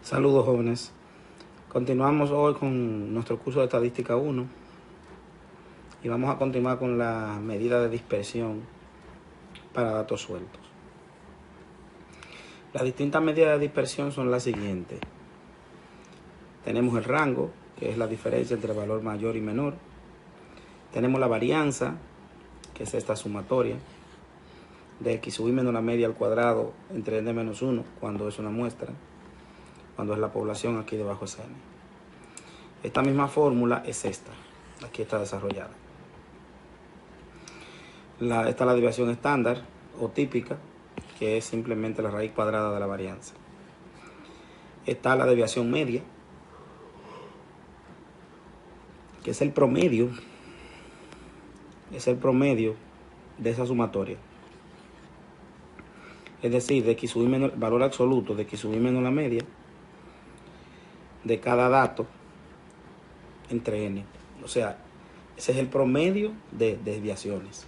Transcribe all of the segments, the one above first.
Saludos jóvenes, continuamos hoy con nuestro curso de estadística 1 y vamos a continuar con la medida de dispersión para datos sueltos. Las distintas medidas de dispersión son las siguientes. Tenemos el rango, que es la diferencia entre el valor mayor y menor. Tenemos la varianza, que es esta sumatoria de x sub i menos la media al cuadrado entre n menos 1 cuando es una muestra, cuando es la población, aquí debajo es n. Esta misma fórmula es esta, aquí está desarrollada. Esta es la desviación estándar o típica, que es simplemente la raíz cuadrada de la varianza. Está la desviación media, que es el promedio de esa sumatoria. Es decir, de x sub i menos, valor absoluto de x sub i menos la media de cada dato entre n. O sea, ese es el promedio de desviaciones,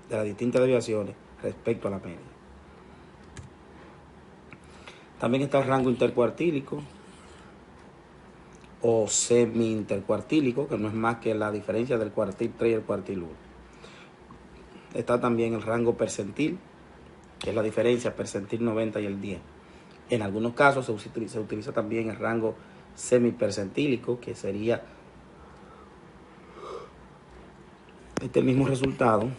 de las distintas desviaciones respecto a la media. También está el rango intercuartílico o semi-intercuartílico, que no es más que la diferencia del cuartil 3 y el cuartil 1. Está también el rango percentil, que es la diferencia percentil 90 y el 10. En algunos casos se utiliza también el rango semipercentílico, que sería este mismo resultado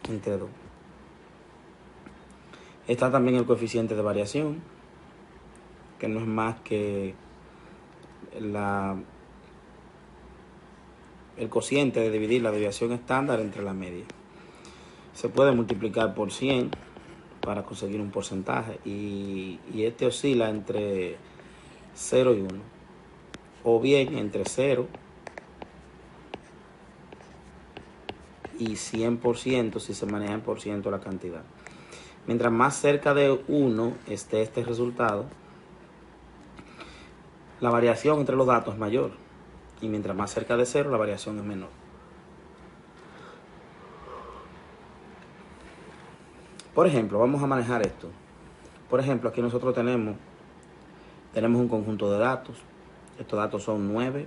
entre 2. Está también el coeficiente de variación, que no es más que el cociente de dividir la desviación estándar entre la media. Se puede multiplicar por 100 para conseguir un porcentaje y este oscila entre 0 y 1, o bien entre 0 y 100% si se maneja en por ciento la cantidad. Mientras más cerca de 1 esté este resultado, la variación entre los datos es mayor, y mientras más cerca de 0 la variación es menor. Por ejemplo, vamos a manejar esto. Por ejemplo, aquí nosotros tenemos un conjunto de datos. Estos datos son 9,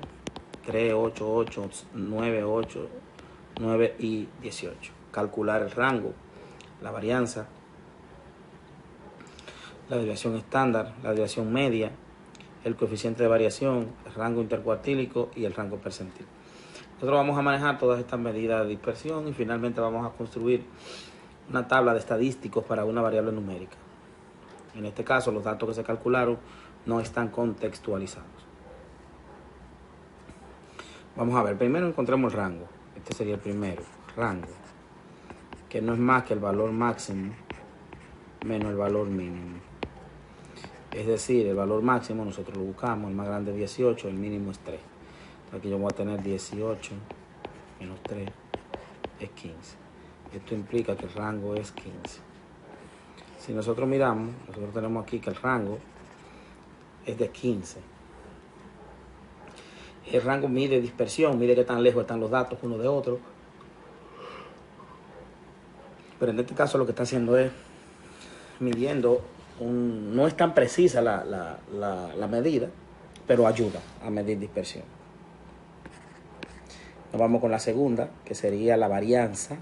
3, 8, 8, 9, 8, 9 y 18. Calcular el rango, la varianza, la desviación estándar, la desviación media, el coeficiente de variación, el rango intercuartílico y el rango percentil. Nosotros vamos a manejar todas estas medidas de dispersión y finalmente vamos a construir una tabla de estadísticos para una variable numérica. En este caso, los datos que se calcularon no están contextualizados. Vamos a ver, primero encontremos el rango. Este sería el primero, rango, que no es más que el valor máximo menos el valor mínimo. Es decir, el valor máximo nosotros lo buscamos, el más grande es 18, el mínimo es 3. Entonces aquí yo voy a tener 18 menos 3 es 15. Esto implica que el rango es 15. Si nosotros miramos, nosotros tenemos aquí que el rango es de 15. El rango mide dispersión, mide qué tan lejos están los datos uno de otro. Pero en este caso lo que está haciendo es midiendo no es tan precisa la medida, pero ayuda a medir dispersión. Nos vamos con la segunda, que sería la varianza.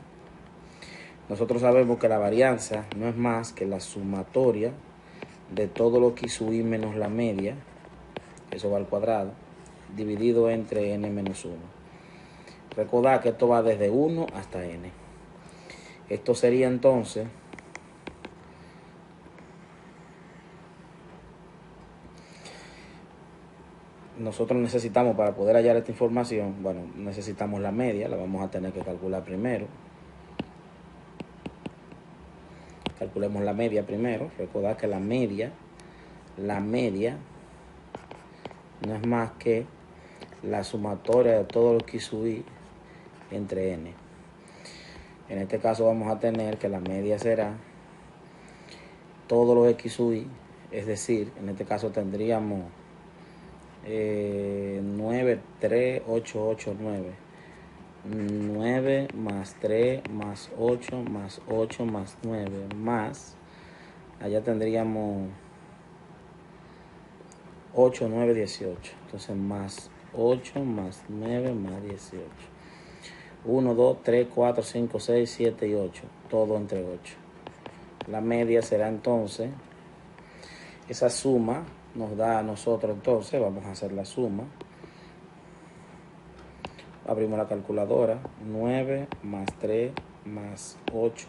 Nosotros sabemos que la varianza no es más que la sumatoria de todo lo que sub i menos la media, eso va al cuadrado, dividido entre n menos 1. Recordad que esto va desde 1 hasta n. Esto sería entonces nosotros necesitamos, para poder hallar esta información, bueno, necesitamos la media, la vamos a tener que calcular primero. Calculemos la media primero. Recordad que la media no es más que la sumatoria de todo lo que sub i entre n. En este caso vamos a tener que la media será todo lo x sub i, es decir, en este caso tendríamos 9, 3, 8, 8, 9. 9 más 3 más 8 más 8 más 9 más allá tendríamos 8, 9, 18. Entonces más 8 más 9 más 18. 1, 2, 3, 4, 5, 6, 7 y 8. Todo entre 8. La media será entonces, esa suma nos da a nosotros entonces, vamos a hacer la suma. Abrimos la calculadora, 9 más 3 más 8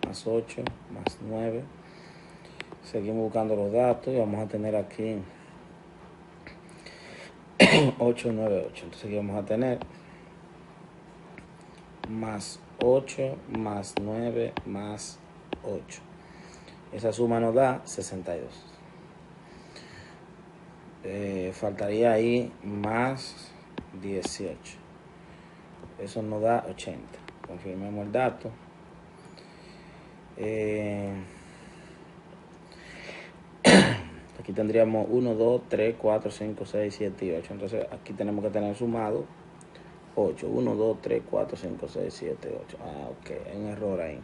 más 8 más 9. Seguimos buscando los datos y vamos a tener aquí 8, 9, 8. Entonces aquí vamos a tener más 8 más 9 más 8. Esa suma nos da 62. Faltaría ahí más 18. Eso nos da 80. Confirmemos el dato. Aquí tendríamos 1, 2, 3, 4, 5, 6, 7 y 8. Entonces aquí tenemos que tener sumado 8. 1, 2, 3, 4, 5, 6, 7, 8. Ah, ok, hay un error ahí.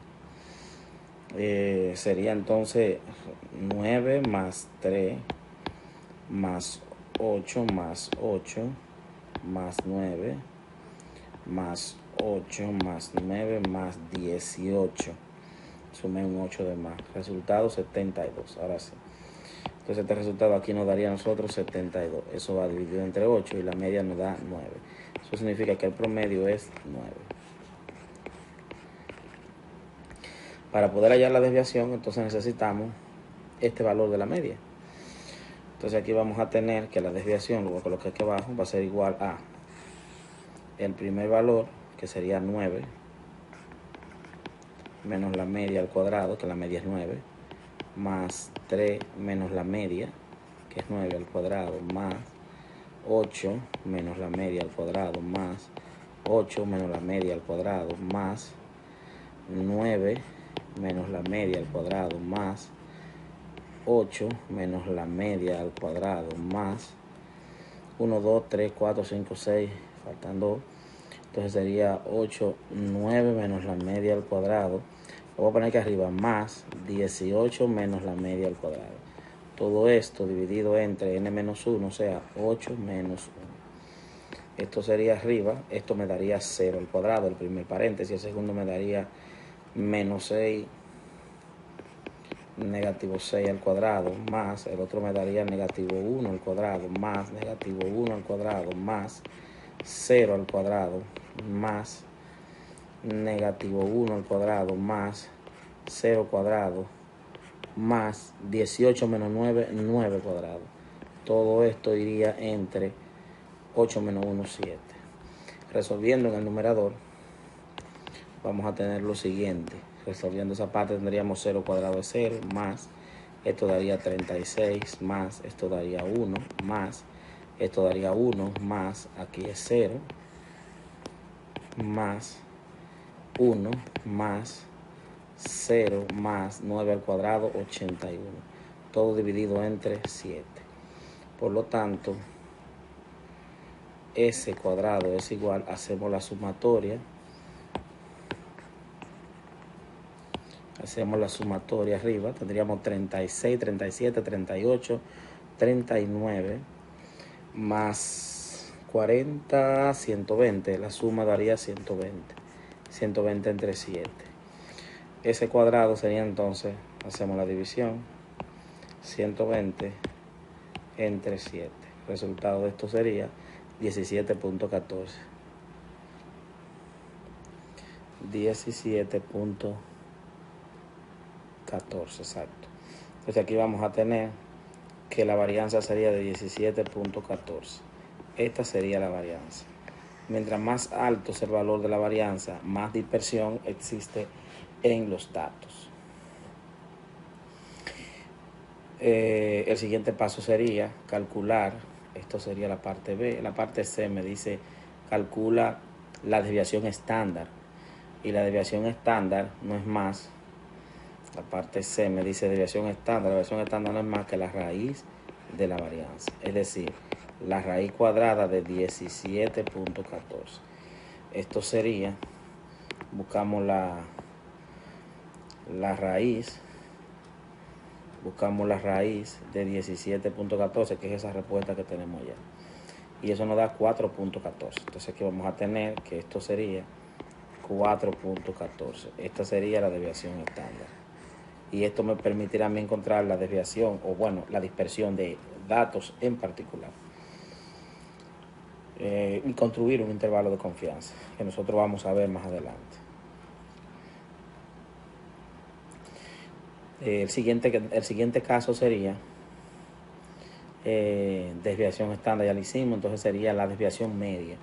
Sería entonces 9 más 3 más 8 más 8 más 9 más 8 más 9 más 18. Sumé un 8 de más. Resultado 72. Ahora sí. Entonces este resultado aquí nos daría a nosotros 72. Eso va dividido entre 8 y la media nos da 9. Eso significa que el promedio es 9. Para poder hallar la desviación, entonces necesitamos este valor de la media. Entonces aquí vamos a tener que la desviación, lo voy a colocar aquí abajo, va a ser igual a el primer valor, que sería 9, menos la media al cuadrado, que la media es 9, más 3 menos la media, que es 9 al cuadrado, más 8 menos la media al cuadrado, más 8 menos la media al cuadrado, más 9 menos la media al cuadrado, más 8 menos la media al cuadrado, más 1, 2, 3, 4, 5, 6, faltan 2. Entonces sería 8, 9 menos la media al cuadrado. Lo voy a poner aquí arriba, más 18 menos la media al cuadrado. Todo esto dividido entre n menos 1, o sea, 8 menos 1. Esto sería arriba, esto me daría 0 al cuadrado, el primer paréntesis, el segundo me daría menos 6, negativo 6 al cuadrado, más, el otro me daría negativo 1 al cuadrado, más, negativo 1 al cuadrado, más, 0 al cuadrado, más, negativo 1 al cuadrado, más, 0 cuadrado, más 18 menos 9, 9 cuadrado. Todo esto iría entre 8 menos 1, 7. Resolviendo en el numerador, vamos a tener lo siguiente. Resolviendo esa parte tendríamos 0 cuadrado de 0, más, esto daría 36, más, esto daría 1, más, esto daría 1, más, aquí es 0, más 1, más 0, más 9 al cuadrado, 81. Todo dividido entre 7. Por lo tanto, S cuadrado es igual, hacemos la sumatoria. Hacemos la sumatoria arriba, tendríamos 36, 37, 38, 39, más 40, 120, la suma daría 120, 120 entre 7. Ese cuadrado sería entonces, hacemos la división, 120 entre 7. El resultado de esto sería 17.14. 17.14, exacto. Entonces aquí vamos a tener que la varianza sería de 17.14. Esta sería la varianza. Mientras más alto es el valor de la varianza, más dispersión existe en los datos. El siguiente paso sería calcular, esto sería la parte B. La parte C me dice calcula la desviación estándar. Y la desviación estándar no es más, la parte C me dice desviación estándar. La desviación estándar no es más que la raíz de la varianza, es decir, la raíz cuadrada de 17.14. Esto sería, buscamos la raíz buscamos la raíz de 17.14, que es esa respuesta que tenemos ya. Y eso nos da 4.14. Entonces aquí vamos a tener que esto sería 4.14. Esta sería la desviación estándar. Y esto me permitirá a mí encontrar la desviación, o bueno, la dispersión de datos en particular. Y construir un intervalo de confianza, que nosotros vamos a ver más adelante. El siguiente caso sería desviación estándar, ya lo hicimos, entonces sería la desviación media.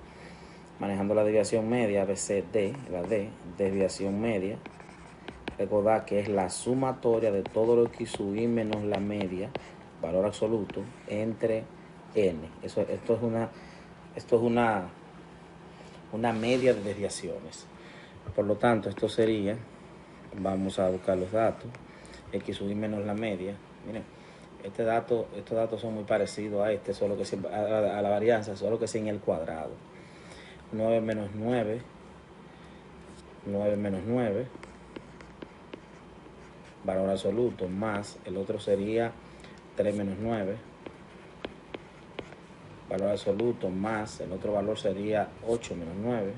Manejando la desviación media, BCD, la D, desviación media. Recordad que es la sumatoria de todo lo que subí menos la media, valor absoluto, entre n. Esto es una media de desviaciones. Por lo tanto, esto sería, vamos a buscar los datos, x subir menos la media. Miren, estos datos son muy parecidos a este, solo que a la varianza, solo que sin el cuadrado. 9 menos 9, 9 menos 9, valor absoluto, más el otro sería 3 menos 9, valor absoluto, más el otro valor sería 8 menos 9,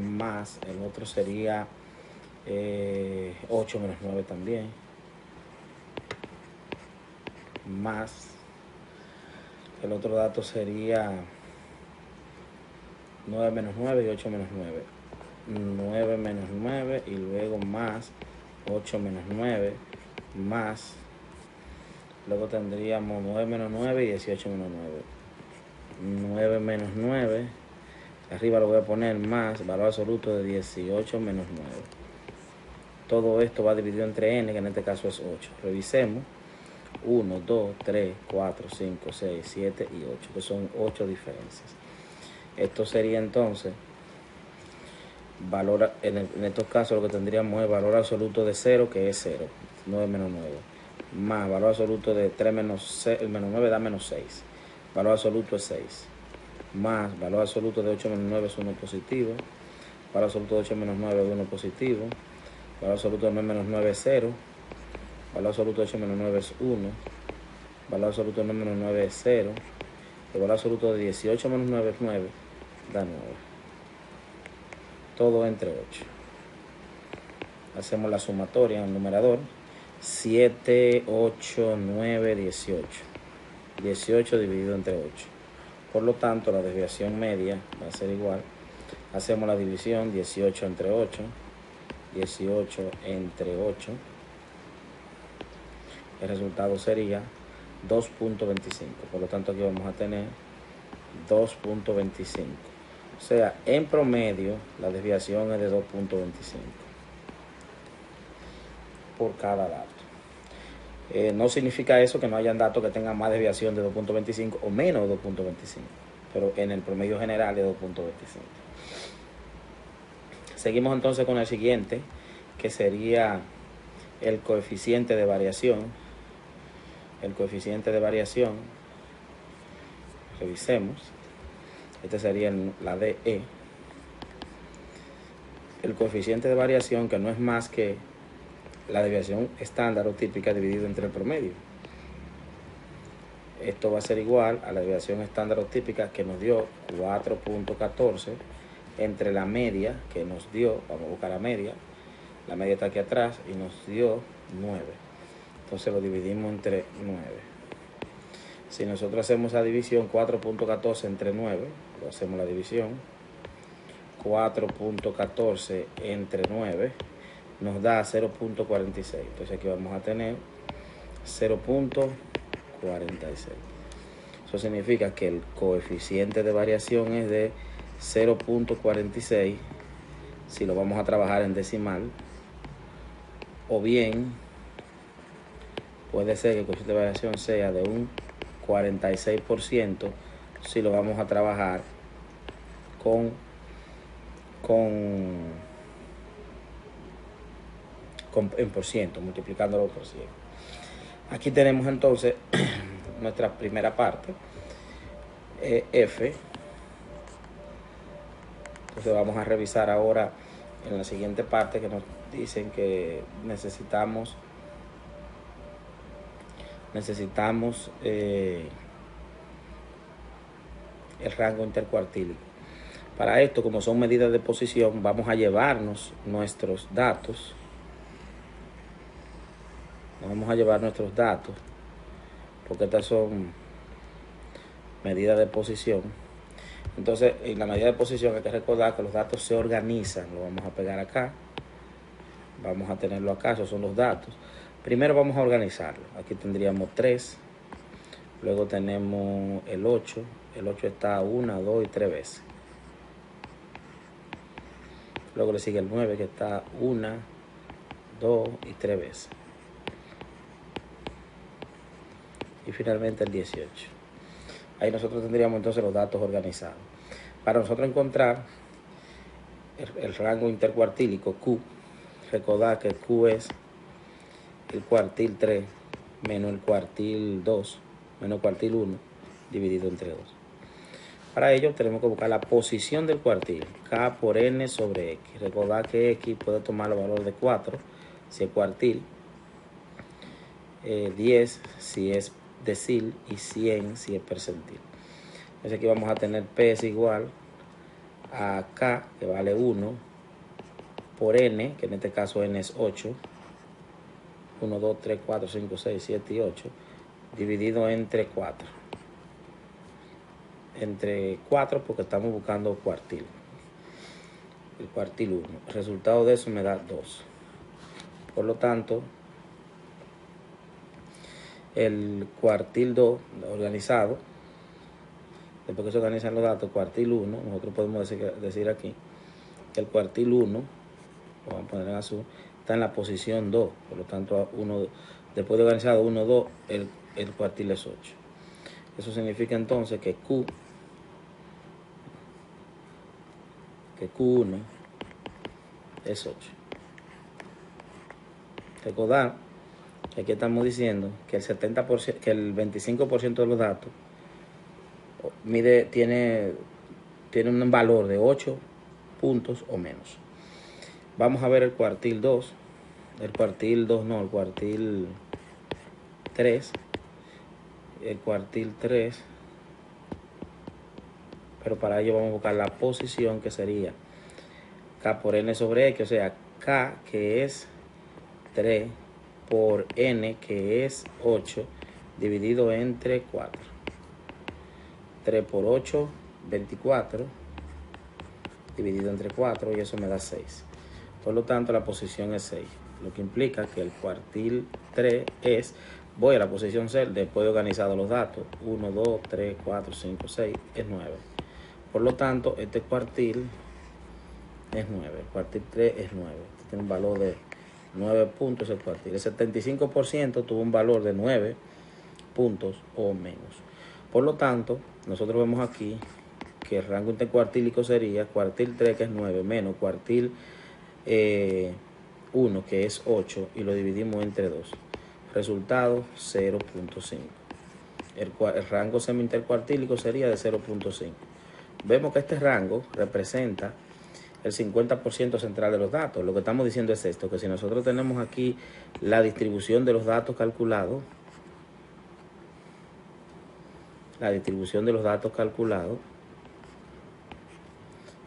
más el otro sería 8 menos 9 también, más el otro dato sería 9 menos 9 y 8 menos 9. 9 menos 9 y luego más 8 menos 9 más, luego tendríamos 9 menos 9 y 18 menos 9. 9 menos 9, arriba lo voy a poner más valor absoluto de 18 menos 9. Todo esto va dividido entre n, que en este caso es 8. Revisemos. 1, 2, 3, 4, 5, 6, 7 y 8, que son 8 diferencias. Esto sería entonces valor, en estos casos lo que tendríamos es valor absoluto de 0, que es 0, 9 menos 9, más valor absoluto de 3 menos 6, el menos 9 da menos 6, valor absoluto es 6, más valor absoluto de 8 menos 9 es 1 positivo, valor absoluto de 8 menos 9 es 1 positivo, valor absoluto de 9 menos 9 es 0, valor absoluto de 8 menos 9 es 1, valor absoluto de 9 menos 9 es 0, el valor absoluto de 18 menos 9 es 9, da 9. Todo entre 8. Hacemos la sumatoria en el numerador. 7, 8, 9, 18. 18 dividido entre 8. Por lo tanto, la desviación media va a ser igual. Hacemos la división, 18 entre 8. 18 entre 8. El resultado sería 2.25. Por lo tanto, aquí vamos a tener 2.25. O sea, en promedio, la desviación es de 2.25 por cada dato. No significa eso que no hayan datos que tengan más desviación de 2.25 o menos de 2.25, pero en el promedio general es 2.25. Seguimos entonces con el siguiente, que sería el coeficiente de variación. El coeficiente de variación, revisemos. Este sería la DE. El coeficiente de variación, que no es más que la desviación estándar o típica dividido entre el promedio. Esto va a ser igual a la desviación estándar o típica que nos dio 4.14 entre la media que nos dio, vamos a buscar la media está aquí atrás y nos dio 9. Entonces lo dividimos entre 9. Si nosotros hacemos la división 4.14 entre 9, lo hacemos la división, 4.14 entre 9 nos da 0.46. Entonces aquí vamos a tener 0.46. Eso significa que el coeficiente de variación es de 0.46 si lo vamos a trabajar en decimal, o bien puede ser que el coeficiente de variación sea de un 46% si lo vamos a trabajar en por ciento, multiplicándolo por 100. Aquí tenemos entonces nuestra primera parte, F. Entonces vamos a revisar ahora en la siguiente parte que nos dicen que necesitamos el rango intercuartílico. Para esto, como son medidas de posición, vamos a llevarnos nuestros datos. Porque estas son medidas de posición. Entonces, en la medida de posición hay que recordar que los datos se organizan. Lo vamos a pegar acá. Vamos a tenerlo acá, esos son los datos. Primero vamos a organizarlo. Aquí tendríamos 3. Luego tenemos el 8. El 8 está 1, 2 y 3 veces. Luego le sigue el 9, que está 1, 2 y 3 veces. Y finalmente el 18. Ahí nosotros tendríamos entonces los datos organizados. Para nosotros encontrar el rango intercuartílico Q, recordar que Q es el cuartil 3 menos el cuartil 2 menos el cuartil 1 dividido entre 2. Para ello tenemos que buscar la posición del cuartil, K por N sobre X. Recordar que X puede tomar el valor de 4 si es cuartil, 10 si es decil y 100 si es percentil. Entonces aquí vamos a tener P es igual a K, que vale 1, por N, que en este caso N es 8, 1, 2, 3, 4, 5, 6, 7 y 8, dividido entre 4. Entre 4 porque estamos buscando cuartil. El cuartil 1. El resultado de eso me da 2. Por lo tanto, el cuartil 2 organizado, después que se organizan los datos, cuartil 1, nosotros podemos decir aquí que el cuartil 1, lo vamos a poner en azul, está en la posición 2. Por lo tanto, después de organizado 1, 2, el cuartil es 8. Eso significa entonces que Q1 es 8. Recordar que aquí estamos diciendo que el 70%, que el 25% de los datos tiene un valor de 8 puntos o menos. Vamos a ver el cuartil 2. El cuartil 2 no, el cuartil 3. El cuartil 3. Pero para ello vamos a buscar la posición, que sería K por N sobre X, o sea, K, que es 3, por N, que es 8, dividido entre 4. 3 por 8, 24, dividido entre 4, y eso me da 6. Por lo tanto, la posición es 6, lo que implica que el cuartil 3 voy a la posición 6, después de organizado los datos, 1, 2, 3, 4, 5, 6, es 9. Por lo tanto, este cuartil es 9, el cuartil 3 es 9, tiene un valor de 9 puntos el cuartil. El 75% tuvo un valor de 9 puntos o menos. Por lo tanto, nosotros vemos aquí que el rango intercuartílico sería cuartil 3, que es 9, menos cuartil 1, que es 8, y lo dividimos entre 2. Resultado 0.5. El rango semi-intercuartílico sería de 0.5. Vemos que este rango representa el 50% central de los datos. Lo que estamos diciendo es esto, que si nosotros tenemos aquí la distribución de los datos calculados,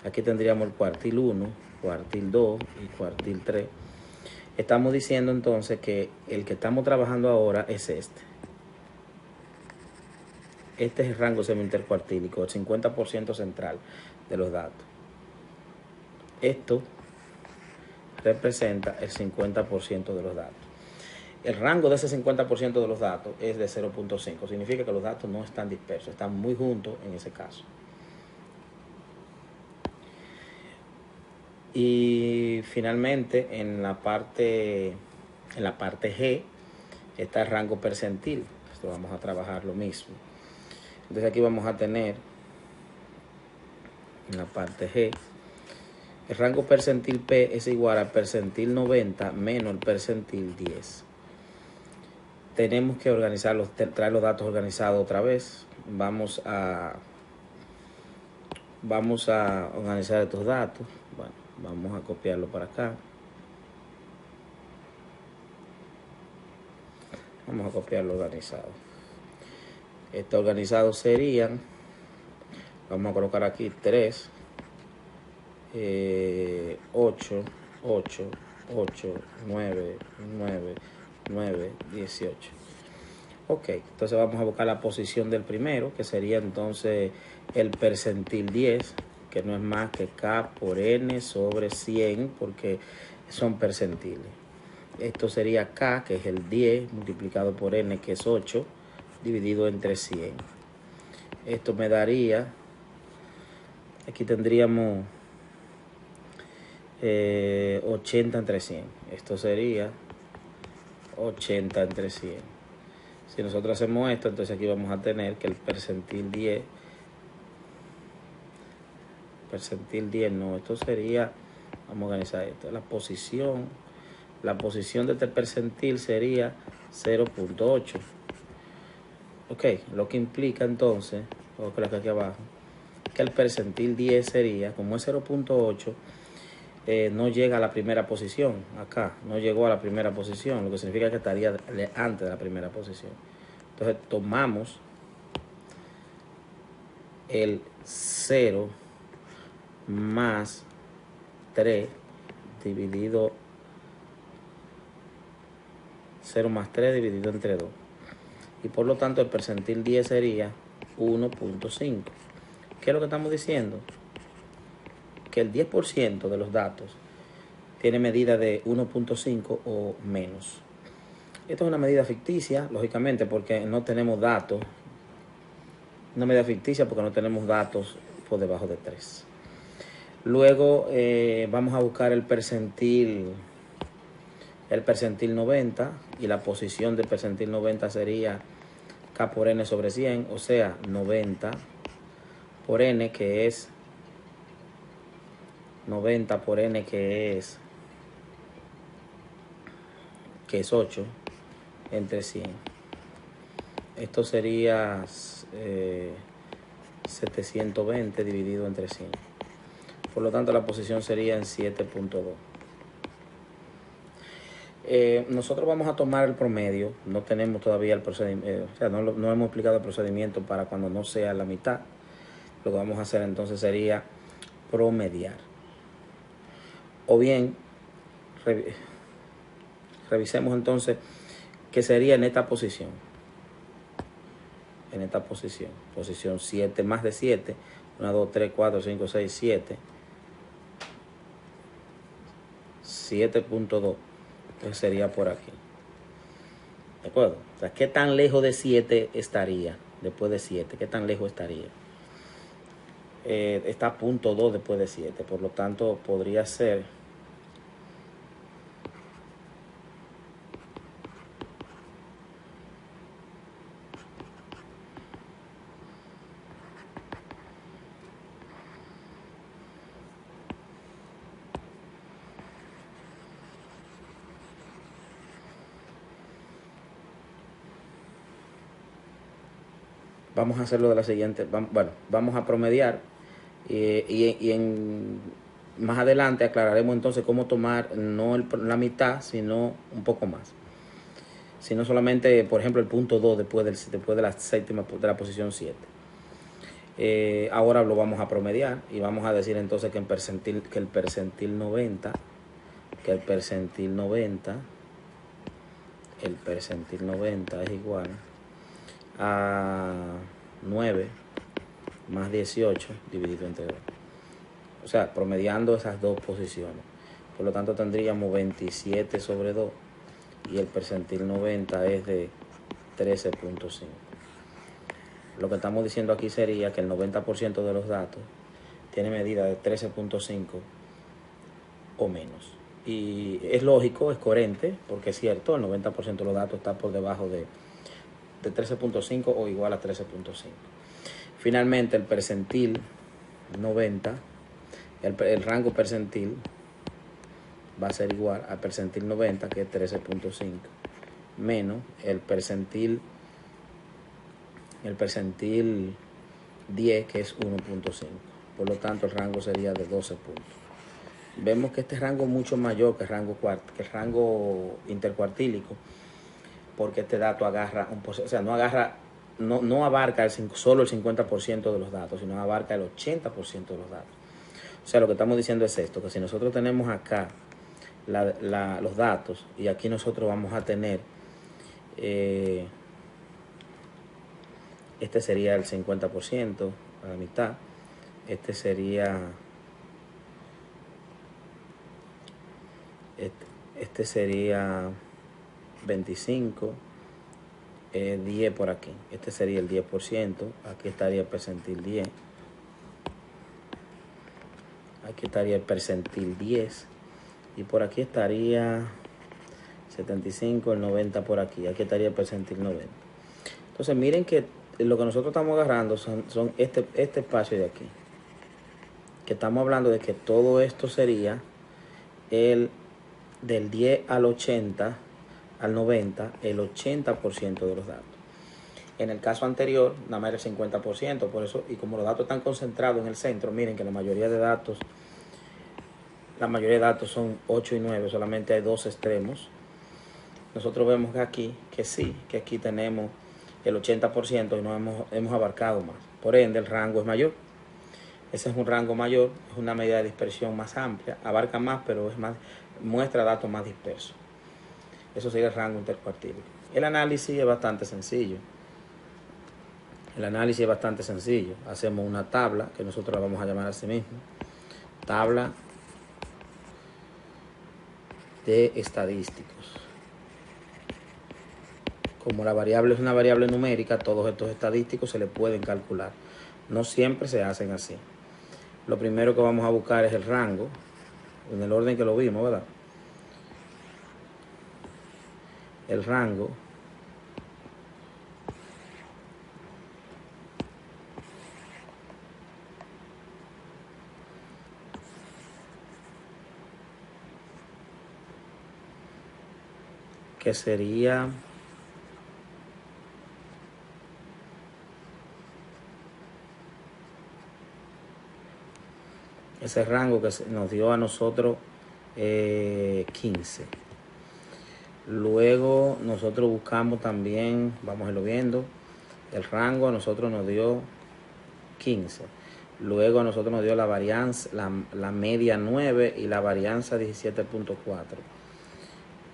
aquí tendríamos el cuartil 1, cuartil 2 y cuartil 3. Estamos diciendo entonces que el que estamos trabajando ahora es este. Este es el rango semi-intercuartílico, el 50% central de los datos. Esto representa el 50% de los datos. El rango de ese 50% de los datos es de 0.5. Significa que los datos no están dispersos, están muy juntos en ese caso. Y finalmente, en la parte G está el rango percentil. Esto vamos a trabajar lo mismo. Entonces aquí vamos a tener en la parte G el rango percentil P es igual al percentil 90 menos el percentil 10. Tenemos que traer los datos organizados otra vez. Vamos a organizar estos datos. Bueno, vamos a copiarlo para acá. Vamos a copiarlo organizado. Este organizado serían, vamos a colocar aquí 3, 8, 8, 8, 9, 9, 9, 18. Ok, entonces vamos a buscar la posición del primero, que sería entonces el percentil 10, que no es más que K por N sobre 100, porque son percentiles. Esto sería K, que es el 10, multiplicado por N, que es 8, dividido entre 100. Esto me daría, aquí tendríamos 80 entre 100. Esto sería 80 entre 100. Si nosotros hacemos esto, entonces aquí vamos a tener que el percentil 10, no, esto sería, vamos a organizar esto, la posición de este percentil sería 0.8. Ok, lo que implica entonces, voy a colocar aquí abajo, que el percentil 10 sería, como es 0.8, no llega a la primera posición, acá, no llegó a la primera posición, lo que significa que estaría antes de la primera posición. Entonces tomamos el 0 más 3 dividido 0 más 3 dividido entre 2. Y por lo tanto el percentil 10 sería 1.5. ¿Qué es lo que estamos diciendo? Que el 10% de los datos tiene medida de 1.5 o menos. Esto es una medida ficticia, lógicamente, porque no tenemos datos. Una medida ficticia porque no tenemos datos por debajo de 3. Luego vamos a buscar el percentil 90, y la posición del percentil 90 sería K por N sobre 100, o sea, 90 por N, que es 90 por N, que es 8 entre 100. Esto sería 720 dividido entre 100. Por lo tanto, la posición sería en 7.2. Nosotros vamos a tomar el promedio. No tenemos todavía el procedimiento, o sea, no hemos explicado el procedimiento para cuando no sea la mitad. Lo que vamos a hacer entonces sería promediar. O bien, revisemos entonces qué sería en esta posición. En esta posición, posición 7 más de 7, 1, 2, 3, 4, 5, 6, 7, 7.2, entonces sería por aquí. ¿De acuerdo? O sea, ¿qué tan lejos de 7 estaría? Después de 7, ¿qué tan lejos estaría? Está a 0.2 después de 7, por lo tanto podría ser vamos a hacerlo de la siguiente, bueno, vamos a promediar más adelante aclararemos entonces cómo tomar no la mitad, sino un poco más. Sino solamente, por ejemplo, el punto 2 después de la séptima, de la posición 7. Ahora lo vamos a promediar y vamos a decir entonces que el percentil 90 es igual a 9 más 18 dividido entre 2. O sea, promediando esas dos posiciones. Por lo tanto, tendríamos 27 sobre 2 y el percentil 90 es de 13.5. Lo que estamos diciendo aquí sería que el 90% de los datos tiene medida de 13.5 o menos. Y es lógico, es coherente, porque es cierto, el 90% de los datos está por debajo de 13.5 o igual a 13.5. Finalmente, el percentil 90, el rango percentil va a ser igual al percentil 90, que es 13.5, menos el percentil 10, que es 1.5. Por lo tanto, el rango sería de 12 puntos. Vemos que este rango es mucho mayor que el rango intercuartílico, porque este dato agarra, o sea, no agarra, no abarca solo el 50% de los datos, sino abarca el 80% de los datos. O sea, lo que estamos diciendo es esto, que si nosotros tenemos acá los datos y aquí nosotros vamos a tener, este sería el 50%, a la mitad, este sería, este sería 25, 10 por aquí, este sería el 10%, aquí estaría el percentil 10, aquí estaría el percentil 10, y por aquí estaría 75, el 90 por aquí estaría el percentil 90. Entonces miren que lo que nosotros estamos agarrando son este espacio de aquí, que estamos hablando de que todo esto sería el del 10 al 80, al 90, el 80% de los datos. En el caso anterior, nada más era el 50%, por eso, y como los datos están concentrados en el centro, miren que la mayoría de datos son 8 y 9, solamente hay dos extremos. Nosotros vemos que aquí, que aquí tenemos el 80% y no hemos abarcado más. Por ende, el rango es mayor. Ese es un rango mayor, es una medida de dispersión más amplia, abarca más, pero es más, muestra datos más dispersos. Eso sería el rango intercuartílico. El análisis es bastante sencillo. Hacemos una tabla, que nosotros la vamos a llamar así mismo. Tabla de estadísticos. Como la variable es una variable numérica, todos estos estadísticos se le pueden calcular. No siempre se hacen así. Lo primero que vamos a buscar es el rango, en el orden que lo vimos, ¿verdad? El rango que sería ese rango que nos dio a nosotros 15. Luego nosotros buscamos también, vamos a irlo viendo, el rango a nosotros nos dio 15. Luego a nosotros nos dio la varianza, la media 9 y la varianza 17.4.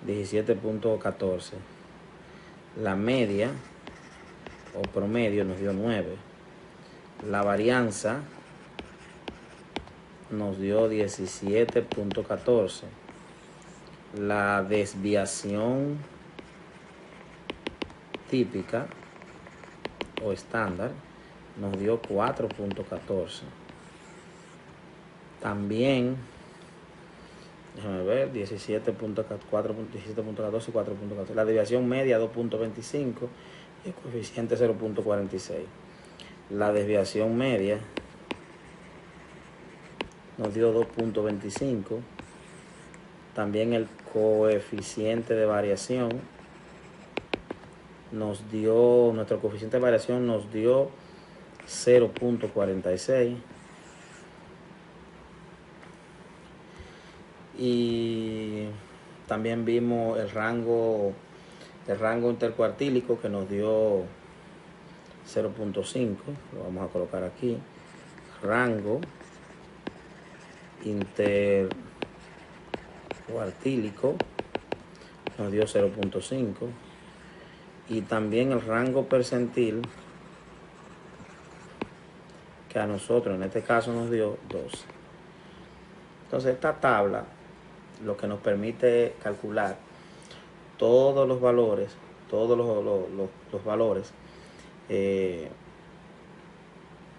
17.14. La media o promedio nos dio 9. La varianza nos dio 17.14. La desviación típica o estándar nos dio 4.14. También, déjame ver, 17.14 y 4.14. La desviación media 2.25 y el coeficiente 0.46. La desviación media nos dio 2.25. También el coeficiente de variación nos dio, nuestro coeficiente de variación nos dio 0.46. Y también vimos el rango intercuartílico que nos dio 0.5. Lo vamos a colocar aquí. Rango intercuartílico nos dio 0.5. Y también el rango percentil, que a nosotros en este caso nos dio 12. Entonces esta tabla lo que nos permite calcular todos los valores, los valores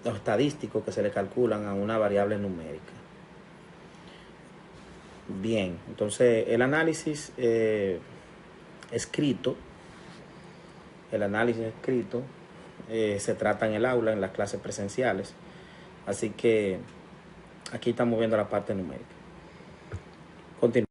los estadísticos que se le calculan a una variable numérica. Bien, entonces el análisis escrito se trata en el aula, en las clases presenciales. Así que aquí estamos viendo la parte numérica. Continuamos.